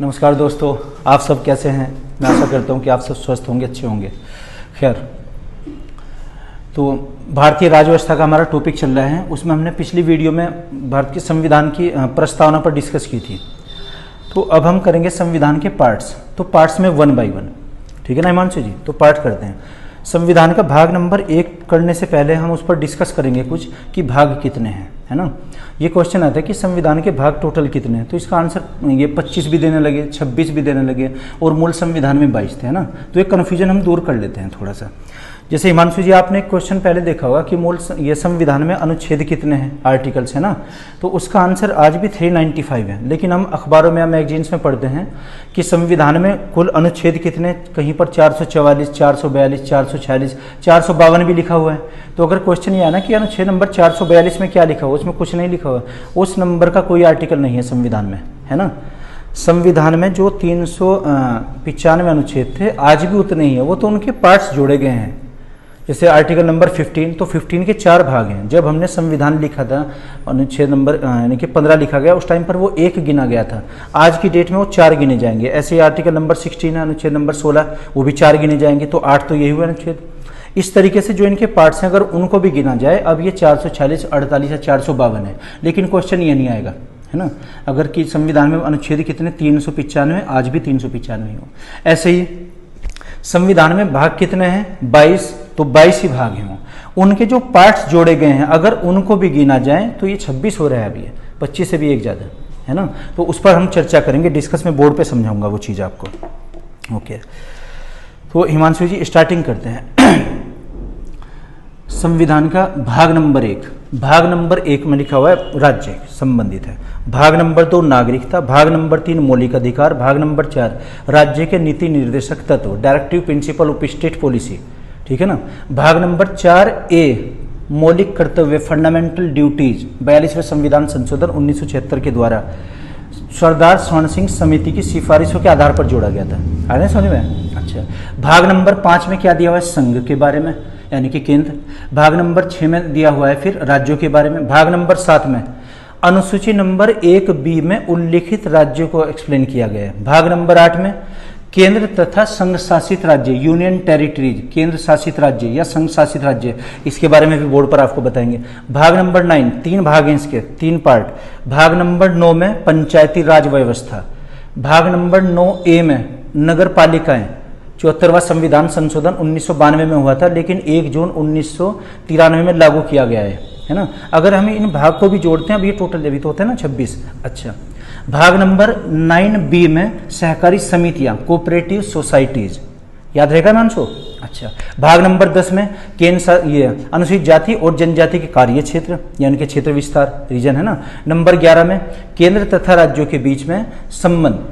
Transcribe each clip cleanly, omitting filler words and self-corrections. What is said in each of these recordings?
नमस्कार दोस्तों, आप सब कैसे हैं। मैं आशा करता हूं कि आप सब स्वस्थ होंगे, अच्छे होंगे। खैर, तो भारतीय राजव्यवस्था का हमारा टॉपिक चल रहा है। उसमें हमने पिछली वीडियो में भारत के संविधान की प्रस्तावना पर डिस्कस की थी। तो अब हम करेंगे संविधान के पार्ट्स। तो पार्ट्स में 1 बाय 1, ठीक है ना हिमांशु जी। तो पार्ट करते हैं। संविधान का भाग नंबर 1 करने से पहले हम उस पर डिस्कस करेंगे कुछ कि भाग कितने हैं, है ना। ये क्वेश्चन आता है कि संविधान के भाग टोटल कितने हैं। तो इसका आंसर ये 25 भी देने लगे, 26 भी देने लगे और मूल संविधान में 22 थे, है ना। तो ये कन्फ्यूजन हम दूर कर लेते हैं थोड़ा सा। जैसे हिमांशु जी, आपने एक क्वेश्चन पहले देखा होगा कि मूल ये संविधान में अनुच्छेद कितने हैं, आर्टिकल्स, है ना। तो उसका आंसर आज भी 395 है। लेकिन हम अखबारों में या मैगजीन्स में पढ़ते हैं कि संविधान में कुल अनुच्छेद कितने, कहीं पर 444, 442, 446, 452 भी लिखा हुआ है। तो अगर क्वेश्चन ये आना कि अनुच्छेद नंबर 442 में क्या लिखा हुआ, उसमें कुछ नहीं लिखा हुआ, उस नंबर का कोई आर्टिकल नहीं है संविधान में, है ना। संविधान में जो 395 अनुच्छेद थे आज भी उतने ही है, वो तो उनके पार्ट्स जोड़े गए हैं। जैसे आर्टिकल नंबर 15, तो 15 के 4 भाग हैं। जब हमने संविधान लिखा था, अनुच्छेद नंबर यानी कि 15 लिखा गया, उस टाइम पर वो 1 गिना गया था। आज की डेट में वो 4 गिने जाएंगे। ऐसे ही आर्टिकल नंबर 16 है, अनुच्छेद नंबर 16, वो भी 4 गिने जाएंगे। तो 8 तो यही हुआ अनुच्छेद। इस तरीके से जो इनके पार्ट्स हैं, अगर उनको भी गिना जाए, अब ये 446, 48 या 452 है। लेकिन क्वेश्चन ये नहीं आएगा, है ना। अगर कि संविधान में अनुच्छेद कितने, 395, आज भी 395 हो। ऐसे ही संविधान में भाग कितने हैं, 22, तो 22 ही भाग हैं। उनके जो पार्ट्स जोड़े गए हैं, अगर उनको भी गिना जाए तो ये 26 हो रहा है। अभी ये 25 से भी एक ज़्यादा, है ना। तो उस पर हम चर्चा करेंगे, डिस्कस में बोर्ड पे समझाऊंगा वो चीज़ आपको। ओके, तो हिमांशु जी स्टार्टिंग करते हैं। संविधान का भाग नंबर 1, भाग नंबर 1 में लिखा हुआ है राज्य संबंधित है। भाग नंबर 2 नागरिकता, भाग नंबर 3 मौलिक अधिकार, भाग नंबर 4 राज्य के नीति निर्देशक तत्व, directive principle of state policy, ठीक है ना। भाग नंबर 4A मौलिक कर्तव्य, फंडामेंटल ड्यूटीज, 42वें संविधान संशोधन 1976 के द्वारा सरदार स्वर्ण सिंह समिति की सिफारिशों के आधार पर जोड़ा गया था। आ रहे समझ में। अच्छा, भाग नंबर 5 में क्या दिया हुआ है, संघ के बारे में यानी कि केंद्र। भाग नंबर 6 में दिया हुआ है फिर राज्यों के बारे में। भाग नंबर 7 में अनुसूची नंबर 1B में उल्लिखित राज्यों को एक्सप्लेन किया गया है। भाग नंबर 8 में केंद्र तथा संघ शासित राज्य, यूनियन टेरिटरीज, केंद्र शासित राज्य या संघ शासित राज्य, इसके बारे में भी बोर्ड पर आपको बताएंगे। भाग नंबर 9, 3 भाग हैं इसके, 3 पार्ट। भाग नंबर 9 में पंचायती राज व्यवस्था। भाग नंबर 9A में नगर पालिकाएं, 74वां संविधान संशोधन 1992 में हुआ था, लेकिन 1 जून 1993 में लागू किया गया है ना। अगर हम इन भाग को भी जोड़ते हैं, अब ये टोटल अभी तो होते हैं ना 26। अच्छा, भाग नंबर 9B में सहकारी समितियां, कोऑपरेटिव सोसाइटीज, याद रहेगा मानसो। अच्छा, भाग नंबर 10 में केंद्र ये अनुसूचित जाति और जनजाति के कार्य क्षेत्र यानी कि क्षेत्र विस्तार, रीजन, है ना। नंबर 11 में केंद्र तथा राज्यों के बीच में संबंध,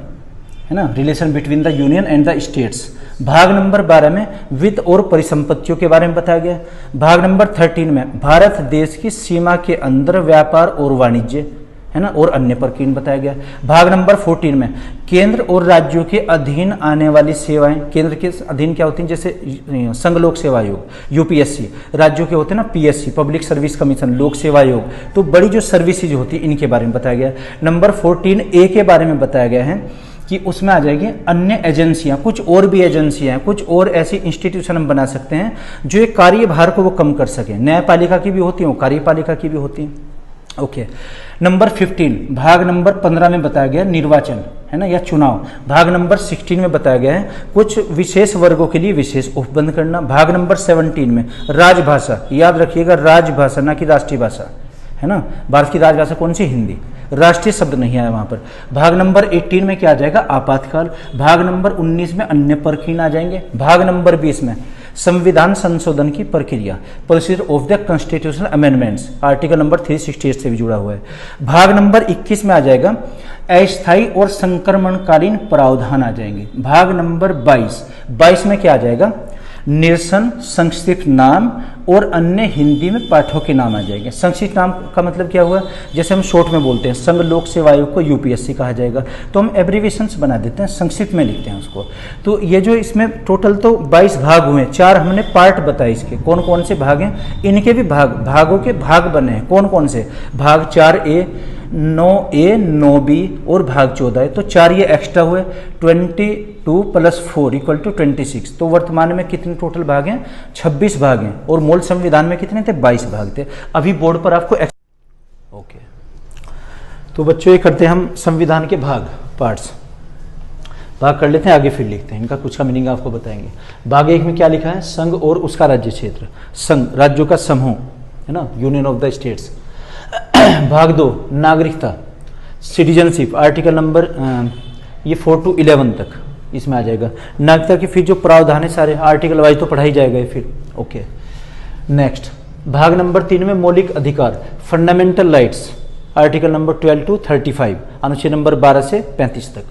है ना, relation between the union and the states. भाग नंबर 12 में वित्त और परिसंपत्तियों के बारे में बताया गया। भाग नंबर 13 में भारत देश की सीमा के अंदर व्यापार और वाणिज्य, है ना, और अन्य प्रक्रिया बताया गया। भाग नंबर 14 में केंद्र और राज्यों के अधीन आने वाली सेवाएं, केंद्र के अधीन क्या होती हैं, जैसे संघ लोक सेवा आयोग यूपीएससी, राज्यों के होते हैं ना पीएससी, पब्लिक सर्विस कमीशन, लोक सेवा आयोग। तो बड़ी जो सर्विसेज होती है इनके बारे में बताया गया। नंबर 14A के बारे में बताया गया है कि उसमें आ जाएगी अन्य एजेंसियां, कुछ और भी एजेंसियां, कुछ और ऐसी इंस्टीट्यूशन हम बना सकते हैं जो एक कार्यभार को वो कम कर सके। न्यायपालिका की भी होती है, कार्यपालिका की भी होती है। ओके, नंबर 15, भाग नंबर 15 में बताया गया निर्वाचन, है ना, या चुनाव। भाग नंबर 16 में बताया गया है कुछ विशेष वर्गों के लिए विशेष उपबंध करना। भाग नंबर 17 में राजभाषा, याद रखिएगा राजभाषा, ना कि राष्ट्रीय भाषा, है ना। भारत की राजभाषा कौन सी, हिंदी, राष्ट्रीय शब्द नहीं आया वहां पर। भाग नंबर 18 में क्या आ जाएगा, आपातकाल। भाग नंबर 19 में अन्य प्रक्रिया आ जाएंगे। भाग नंबर 20 में संविधान संशोधन की प्रक्रिया, procedure of the constitutional amendments, article number 368 से भी जुड़ा हुआ है। भाग नंबर 21 में आ जाएगा अस्थायी और संक्रमणकालीन प्रावधान आ जाएंगे। भाग नंबर 22 में क्या आ जाएगा, निरसन, संक्षिप्त नाम और अन्य हिंदी में पाठों के नाम आ जाएंगे। संक्षिप्त नाम का मतलब क्या हुआ, जैसे हम शॉर्ट में बोलते हैं संघ लोक सेवा आयोग को यूपीएससी कहा जाएगा, तो हम एब्रीविएशंस बना देते हैं, संक्षिप्त में लिखते हैं उसको। तो ये जो इसमें टोटल तो 22 भाग हुए, 4 हमने पार्ट बताए इसके, कौन कौन से भाग हैं, इनके भी भागों के भाग बने हैं। कौन कौन से भाग, 4A 9A 9B और भाग 14 है, तो 4 ये एक्स्ट्रा हुए, 22 + 4 = 26। तो वर्तमान में कितने टोटल भाग हैं? 26 भाग हैं। और मूल संविधान में कितने थे? 22 भाग थे। अभी बोर्ड पर आपको ओके। तो बच्चों ये करते हैं हम संविधान के भाग, पार्ट्स भाग कर लेते हैं, आगे फिर लिखते हैं, इनका कुछ का मीनिंग आपको बताएंगे। भाग 1 में क्या लिखा है? संघ और उसका राज्य क्षेत्र, संघ राज्यों का समूह है ना, यूनियन ऑफ द स्टेट्स। भाग 2 नागरिकता, सिटीजनशिप, आर्टिकल नंबर ये 4 to 11 तक इसमें आ जाएगा। नागरिकता की फिर जो प्रावधान है सारे आर्टिकल वाइज तो पढ़ाई जाएगा फिर। ओके, नेक्स्ट भाग नंबर 3 में मौलिक अधिकार, fundamental rights, article number 12 to 35, अनुच्छेद नंबर 12 से 35 तक।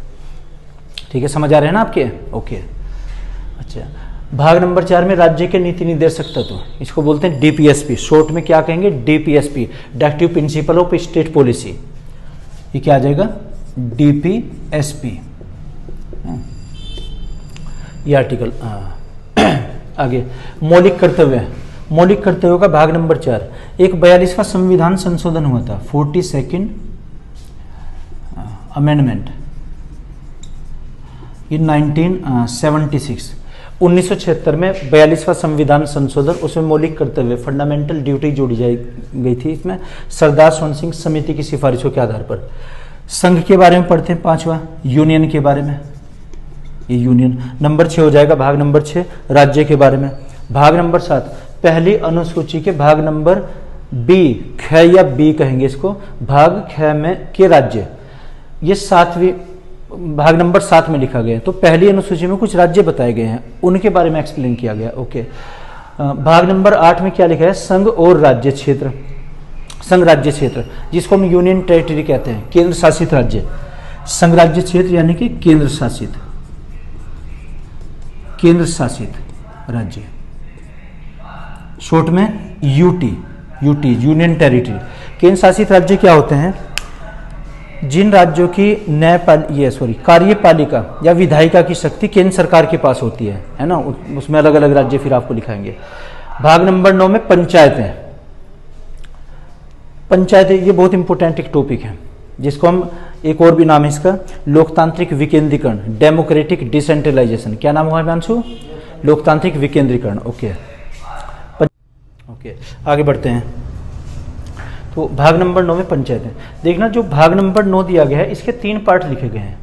ठीक है, समझ आ रहे हैं ना आपके? ओके, अच्छा। भाग नंबर 4 में राज्य के नीति निर्देशक तत्व, इसको बोलते हैं डीपीएसपी, शॉर्ट में क्या कहेंगे? DPSP, directive principle of state policy. ये क्या आ जाएगा? डीपीएसपी। ये आर्टिकल आगे मौलिक कर्तव्य, मौलिक कर्तव्यों का भाग नंबर 4, एक 42वां संविधान संशोधन हुआ था, 42nd अमेंडमेंट, ये 1976 1976 में 42वां संविधान संशोधन, उसमें मौलिक कर्तव्य फंडामेंटल ड्यूटी जोड़ी गई थी। इसमें सरदार सोहन सिंह समिति की सिफारिशों के आधार पर। संघ के बारे में पढ़ते हैं 5वां, यूनियन के बारे में, ये यूनियन। नंबर 6 हो जाएगा भाग नंबर 6 राज्य के बारे में। भाग नंबर 7 पहली अनुसूची के भाग नंबर बी, ख या बी कहेंगे इसको, भाग ख में के राज्य, ये 7वीं भाग नंबर 7 में लिखा गया है। तो पहली अनुसूची में कुछ राज्य बताए गए हैं, उनके बारे में एक्सप्लेन किया गया। ओके, भाग नंबर 8 में क्या लिखा है? संघ और राज्य क्षेत्र, संघ राज्य क्षेत्र जिसको हम यूनियन टेरिटरी कहते हैं, केंद्र शासित राज्य। संघ राज्य क्षेत्र यानी कि केंद्र शासित राज्य, शॉर्ट में यूटी, यूनियन टेरिटरी। केंद्र शासित राज्य क्या होते हैं? जिन राज्यों की कार्यपालिका या विधायिका की शक्ति केंद्र सरकार के पास होती है ना, उसमें अलग अलग राज्य फिर आपको लिखाएंगे। भाग नंबर 9 में पंचायतें, पंचायतें ये बहुत इंपॉर्टेंट एक टॉपिक है, जिसको हम एक और भी नाम है इसका, लोकतांत्रिक विकेंद्रीकरण, डेमोक्रेटिक डिसेंट्रलाइजेशन। क्या नाम हुआ हिमांशु? लोकतांत्रिक विकेंद्रीकरण। ओके, आगे बढ़ते हैं। तो भाग नंबर 9 में पंचायतें, देखना जो भाग नंबर 9 दिया गया है इसके 3 पार्ट लिखे गए हैं।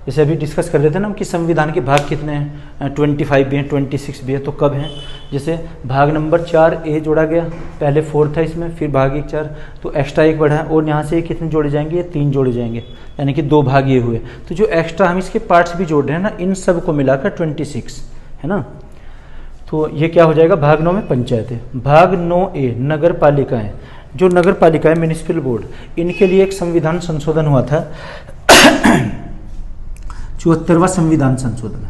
जैसे अभी डिस्कस कर रहे थे ना कि संविधान के भाग कितने हैं, 25 भी हैं, 26 भी है, तो कब हैं? जैसे भाग नंबर 4 ए जोड़ा गया, पहले 4 था इसमें, फिर भाग 1 4, तो एक्स्ट्रा 1 बढ़ा है, और यहाँ से कितने जोड़े जाएंगे? ये 3 जोड़े जाएंगे, यानी कि 2 भाग ये हुए। तो जो एक्स्ट्रा हम इसके पार्ट्स भी जोड़ रहे हैं ना, इन सब को मिलाकर 26 है ना। तो ये क्या हो जाएगा? भाग 9 में पंचायतें। भाग 9A नगर पालिकाएं, जो नगर पालिकाएं म्यूनिसिपल बोर्ड, इनके लिए एक संविधान संशोधन हुआ था 74वां संविधान संशोधन,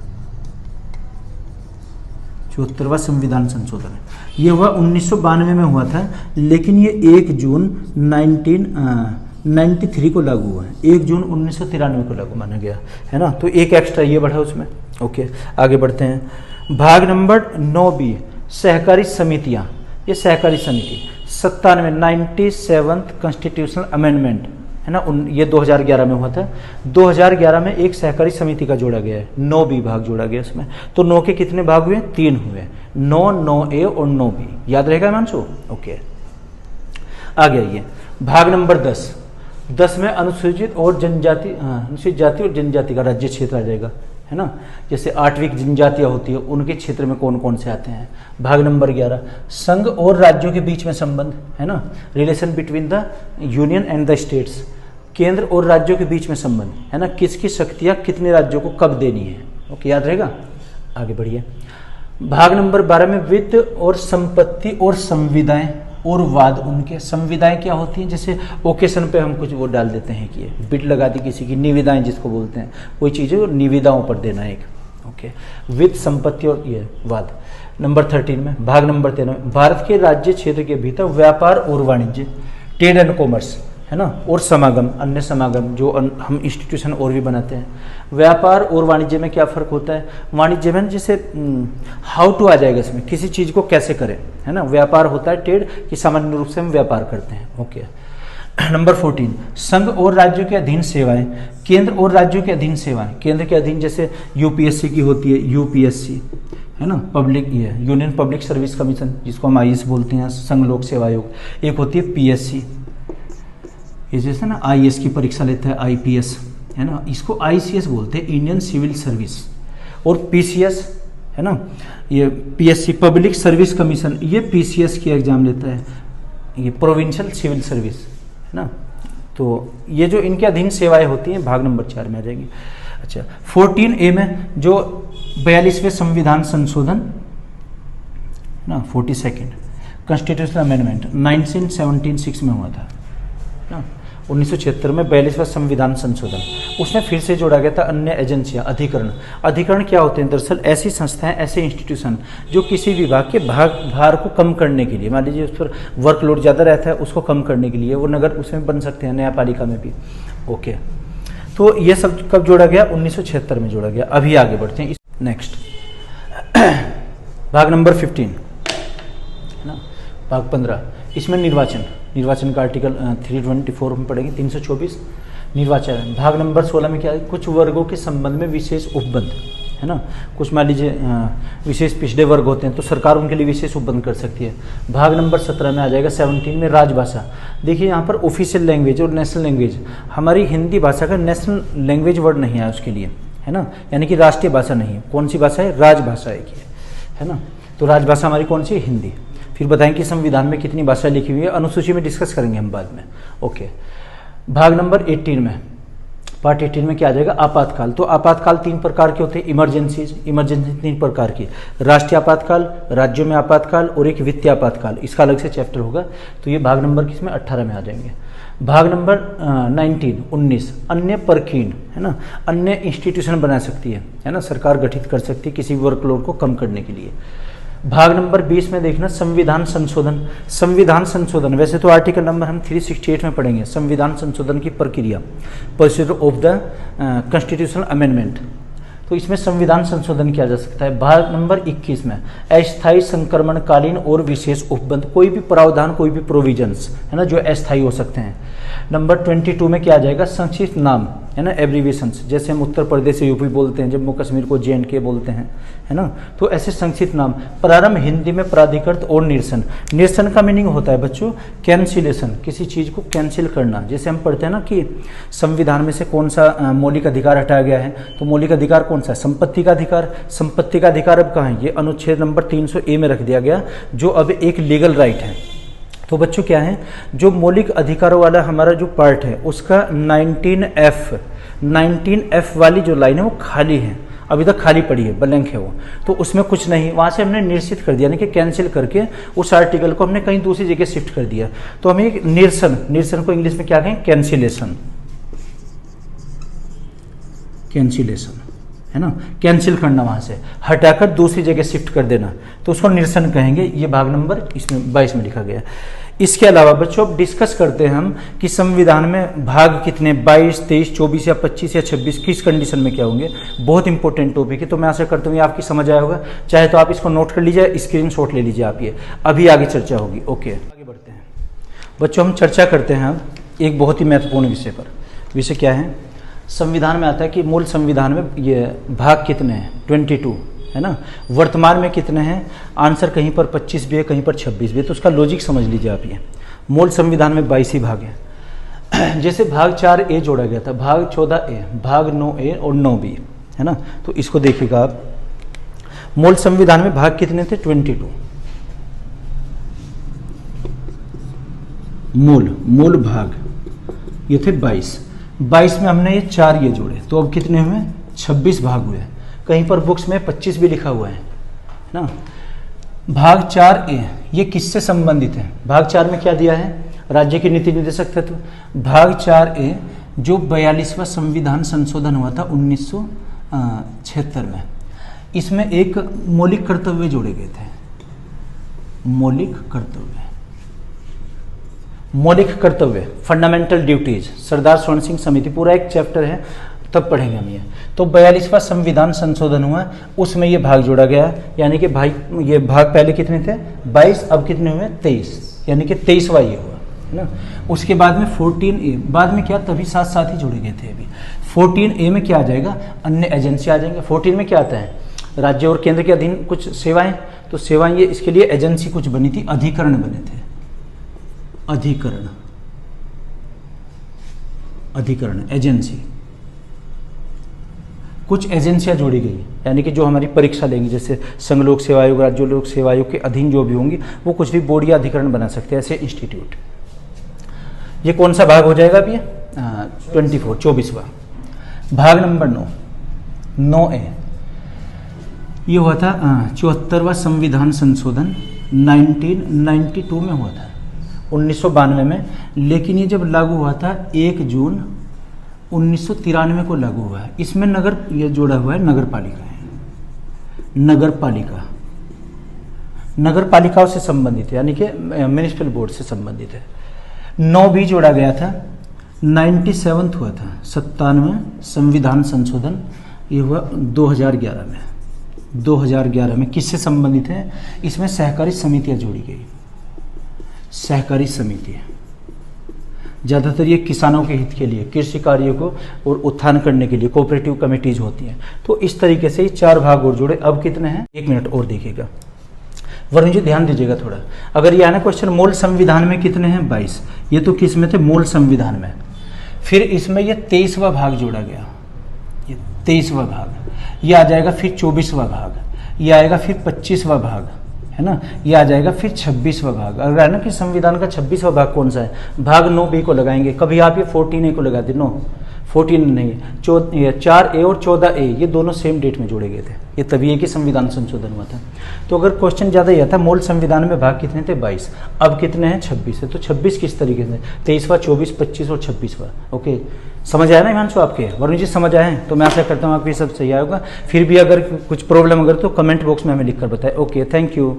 74वां संविधान संशोधन ये हुआ 1992 में हुआ था, लेकिन ये 1 जून 1993 को लागू हुआ है, 1 जून 1993 को लागू माना गया है ना। तो एक एक्स्ट्रा ये बढ़ा उसमें। ओके, आगे बढ़ते हैं। भाग नंबर 9B सहकारी समितियां, ये सहकारी समिति 97 कॉन्स्टिट्यूशनल अमेंडमेंट है ना, ये 2011 में हुआ था। 2011 में एक सहकारी समिति का जोड़ा गया है, 9B भाग जोड़ा गया इसमें। तो 9 के कितने भाग हुए? 3 हुए, 9, 9A और 9B, याद रहेगा मानसो? ओके, आगे आइए। भाग नंबर 10 में अनुसूचित और जनजाति, अनुसूचित जाति और जनजाति का राज्य क्षेत्र आ जाएगा है ना। जैसे 8वीं जनजातियां होती है, उनके क्षेत्र में कौन कौन से आते हैं। भाग नंबर 11 संघ और राज्यों के बीच में संबंध है ना, relation between the union and the states, केंद्र और राज्यों के बीच में संबंध है ना, किसकी शक्तियां कितने राज्यों को कब देनी है। ओके, याद रहेगा। आगे बढ़िए। भाग नंबर 12 में वित्त और संपत्ति और संविदाएं और वाद उनके। संविदाएं क्या होती हैं? जैसे ओकेशन पे हम कुछ वो डाल देते हैं कि बिट लगा दी किसी की, निविदाएं जिसको बोलते हैं, कोई चीज़ें निविदाओं पर देना एक। ओके, वित्त संपत्ति और ये वाद। नंबर 13 में, भाग नंबर 13 में भारत के राज्य क्षेत्र के भीतर व्यापार और वाणिज्य, ट्रेड एंड कॉमर्स है ना, और समागम, अन्य समागम जो हम इंस्टीट्यूशन और भी बनाते हैं। व्यापार और वाणिज्य में क्या फ़र्क होता है? वाणिज्य में जैसे हाउ टू आ जाएगा इसमें, किसी चीज़ को कैसे करें है ना। व्यापार होता है ट्रेड, कि सामान्य रूप से हम व्यापार करते हैं। ओके, नंबर 14, संघ और राज्यों के अधीन सेवाएं, केंद्र और राज्यों के अधीन सेवाएं, केंद्र के अधीन जैसे यूपीएससी की होती है, यूपीएससी है ना, पब्लिक ये यूनियन पब्लिक सर्विस कमीशन जिसको हम आईएएस बोलते हैं, संघ लोक सेवा आयोग। एक होती है पीएससी, ये जैसे ना आईएएस की परीक्षा लेता है आईपीएस, है ना, इसको आईसीएस बोलते हैं, इंडियन सिविल सर्विस। और पीसीएस है ना, ये पीएससी पब्लिक सर्विस कमीशन, ये पीसीएस की एग्जाम लेता है, ये प्रोविंशियल सिविल सर्विस है ना। तो ये जो इनके अधीन सेवाएं होती हैं भाग नंबर 4 में आ जाएंगी। अच्छा, 14A में जो 42वें संविधान संशोधन ना, 42nd कॉन्स्टिट्यूशनल अमेंडमेंट 1976 में हुआ था ना, 1976 में 42वां संविधान संशोधन, उसमें फिर से जोड़ा गया था अन्य एजेंसियां, अधिकरण। अधिकरण क्या होते हैं? दरअसल ऐसी संस्थाएं, ऐसे इंस्टीट्यूशन जो किसी विभाग के भार को कम करने के लिए, मान लीजिए उस पर वर्कलोड ज़्यादा रहता है, उसको कम करने के लिए वो नगर उसमें बन सकते हैं, न्यायपालिका में भी। ओके, तो ये सब कब जोड़ा गया? 1976 में जोड़ा गया। अभी आगे बढ़ते हैं। नेक्स्ट भाग नंबर 15 है ना, भाग 15, इसमें निर्वाचन का आर्टिकल 324 में पढ़ेंगे, 324 निर्वाचन। भाग नंबर 16 में क्या है? कुछ वर्गों के संबंध में विशेष उपबंध है ना, कुछ मान लीजिए विशेष पिछड़े वर्ग होते हैं तो सरकार उनके लिए विशेष उपबंध कर सकती है। भाग नंबर 17 में आ जाएगा 17 में राजभाषा। देखिए यहाँ पर ऑफिशियल लैंग्वेज और नेशनल लैंग्वेज, हमारी हिंदी भाषा का नेशनल लैंग्वेज वर्ड नहीं है उसके लिए, है ना, यानी कि राष्ट्रीय भाषा नहीं है। कौन सी भाषा है? राजभाषा एक है ना। तो राजभाषा हमारी कौन सी है? हिंदी। फिर बताएंगे संविधान में कितनी भाषा लिखी हुई है, अनुसूची में डिस्कस करेंगे हम बाद में। ओके, भाग नंबर 18 में, पार्ट 18 में क्या आ जाएगा? आपातकाल। तो आपातकाल 3 प्रकार के होते हैं, इमरजेंसी 3 प्रकार की, राष्ट्रीय आपातकाल, राज्यों में आपातकाल और एक वित्तीय आपातकाल। इसका अलग से चैप्टर होगा। तो ये भाग नंबर किसमें? 18 में आ जाएंगे। भाग नंबर 19 अन्य परकीन है ना, अन्य इंस्टीट्यूशन बना सकती है ना, सरकार गठित कर सकती है किसी वर्कलोड को कम करने के लिए। भाग नंबर 20 में देखना संविधान संशोधन, वैसे तो आर्टिकल नंबर हम 368 में पढ़ेंगे, संविधान संशोधन की प्रक्रिया, procedure of the constitutional amendment. तो इसमें संविधान संशोधन किया जा सकता है। भाग नंबर 21 में अस्थायी संक्रमणकालीन और विशेष उपबंध, कोई भी प्रावधान, कोई भी प्रोविजंस है ना जो अस्थायी हो सकते हैं। नंबर 22 में क्या आ जाएगा? संक्षिप्त नाम है ना, एब्रीविएशंस, जैसे हम उत्तर प्रदेश से यूपी बोलते हैं, जम्मू कश्मीर को JNK बोलते हैं, है ना। तो ऐसे संक्षिप्त नाम। प्रारंभ हिंदी में प्राधिकृत और निरसन का मीनिंग होता है बच्चों कैंसिलेशन, किसी चीज़ को कैंसिल करना। जैसे हम पढ़ते हैं ना कि संविधान में से कौन सा मौलिक अधिकार हटाया गया है, तो मौलिक अधिकार कौन सा है? संपत्ति का अधिकार। संपत्ति का अधिकार अब कहाँ है? ये अनुच्छेद नंबर 300A में रख दिया गया, जो अब एक लीगल राइट है। तो बच्चों क्या है, जो मौलिक अधिकारों वाला हमारा जो पार्ट है उसका 19F वाली जो लाइन है वो खाली है, अभी तक खाली पड़ी है, ब्लैंक है वो। तो उसमें कुछ नहीं, वहाँ से हमने निश्चित कर दिया, यानी कि कैंसिल करके उस आर्टिकल को हमने कहीं दूसरी जगह शिफ्ट कर दिया। तो हमें एक निरसन को इंग्लिश में क्या कहें? कैंसिलेशन है ना, कैंसिल करना, वहाँ से हटाकर दूसरी जगह शिफ्ट कर देना, तो उसको निरसन कहेंगे। ये भाग नंबर इसमें 22 में लिखा गया। इसके अलावा बच्चों अब डिस्कस करते हैं हम कि संविधान में भाग कितने, 22, 23, 24 या 25 या 26 किस कंडीशन में क्या होंगे। बहुत इंपॉर्टेंट टॉपिक है, तो मैं आशा करता हूँ ये आपकी समझ आया होगा। चाहे तो आप इसको नोट कर लीजिए, स्क्रीनशॉट ले लीजिए आप, ये अभी आगे चर्चा होगी। ओके, आगे बढ़ते हैं बच्चों, हम चर्चा करते हैं अब एक बहुत ही महत्वपूर्ण विषय पर। विषय क्या है? संविधान में आता है कि मूल संविधान में ये भाग कितने हैं? 22 है ना। वर्तमान में कितने हैं? आंसर कहीं पर 25 भी है, कहीं पर 26 भी है। तो उसका लॉजिक समझ लीजिए आप। ये मूल संविधान में 22 ही भाग हैं। जैसे भाग 4A जोड़ा गया था, भाग 14A, भाग 9A और 9B है ना। तो इसको देखिएगा आप, मूल संविधान में भाग कितने थे? 22। मूल भाग ये थे 22 में हमने ये 4 ये जोड़े, तो अब कितने हुए? 26 भाग हुए। कहीं पर बुक्स में 25 भी लिखा हुआ है ना। भाग 4A ये किससे संबंधित है? भाग 4 में क्या दिया है? राज्य के नीति निर्देशक तत्व। भाग 4A जो 42वां संविधान संशोधन हुआ था 1976 में, इसमें एक मौलिक कर्तव्य जोड़े गए थे। मौलिक कर्तव्य फंडामेंटल ड्यूटीज, सरदार स्वर्ण सिंह समिति, पूरा एक चैप्टर है, तब पढ़ेंगे हम ये। तो 42वां संविधान संशोधन हुआ, उसमें ये भाग जोड़ा गया, यानी कि भाई ये भाग पहले कितने थे? 22, अब कितने हुए? 23, यानी कि 23वां ये हुआ। है ना। उसके बाद में 14A, बाद में क्या तभी साथ साथ ही जुड़े गए थे अभी। 14A में क्या आ जाएगा, अन्य एजेंसी आ जाएंगे। 14 में क्या आता है, राज्य और केंद्र के अधीन कुछ सेवाएं, तो सेवाएं ये इसके लिए एजेंसी कुछ बनी थी, अधिकरण बने थे, अधिकरण एजेंसी, कुछ एजेंसियां जोड़ी गई, यानी कि जो हमारी परीक्षा लेंगी, जैसे संघ लोक सेवा आयोग, राज्य लोक सेवा आयोग के अधीन जो भी होंगी वो कुछ भी बोर्ड या अधिकरण बना सकते हैं, ऐसे इंस्टीट्यूट। ये कौन सा भाग हो जाएगा अभी, 24वां। भाग नंबर 9A, ये हुआ था 74वां संविधान संशोधन 1992 में हुआ था, 1992 में। लेकिन ये जब लागू हुआ था 1 जून 1993 को लागू हुआ है। इसमें नगर ये जोड़ा हुआ है, नगर पालिका है, नगर पालिकाओं से संबंधित है, यानी कि म्यूनिसिपल बोर्ड से संबंधित है। 9B जोड़ा गया था, 97 हुआ था, 97 संविधान संशोधन, ये हुआ 2011 में। किससे संबंधित है, इसमें सहकारी समितियां जोड़ी गई, सहकारी समितियां ज़्यादातर ये किसानों के हित के लिए, कृषि कार्यों को और उत्थान करने के लिए कोऑपरेटिव कमेटीज होती हैं। तो इस तरीके से ये 4 भाग और जुड़े। अब कितने हैं, 1 मिनट और देखिएगा वरुण जी, ध्यान दीजिएगा थोड़ा। अगर ये आना क्वेश्चन मूल संविधान में कितने हैं, 22, ये तो किस में थे, मूल संविधान में। फिर इसमें ये 23वां भाग जोड़ा गया, ये 23वां भाग, ये आ जाएगा फिर 24वां भाग, ये आएगा फिर 25वां भाग, है ना, ये आ जाएगा फिर 26वां भाग। अगर है ना कि संविधान का 26वां भाग कौन सा है, भाग 9B को लगाएंगे। कभी आप ये 14A को लगा दे, नो 14 नहीं, 4A और 14A ये दोनों सेम डेट में जोड़े गए थे, ये तभी एक ही संविधान संशोधन हुआ था। तो अगर क्वेश्चन ज़्यादा यह था मूल संविधान में भाग कितने थे, 22, अब कितने हैं, 26 है। तो 26 किस तरीके से, 23वां, 24, 25 और 26वां। ओके, समझ आया ना हिमांशु आपके, वरुण जी समझ आए? तो मैं आशा करता हूँ आपको ये सब सही आएगा। फिर भी अगर कुछ प्रॉब्लम अगर तो कमेंट बॉक्स में हमें लिखकर बताएं। Okay, thank you.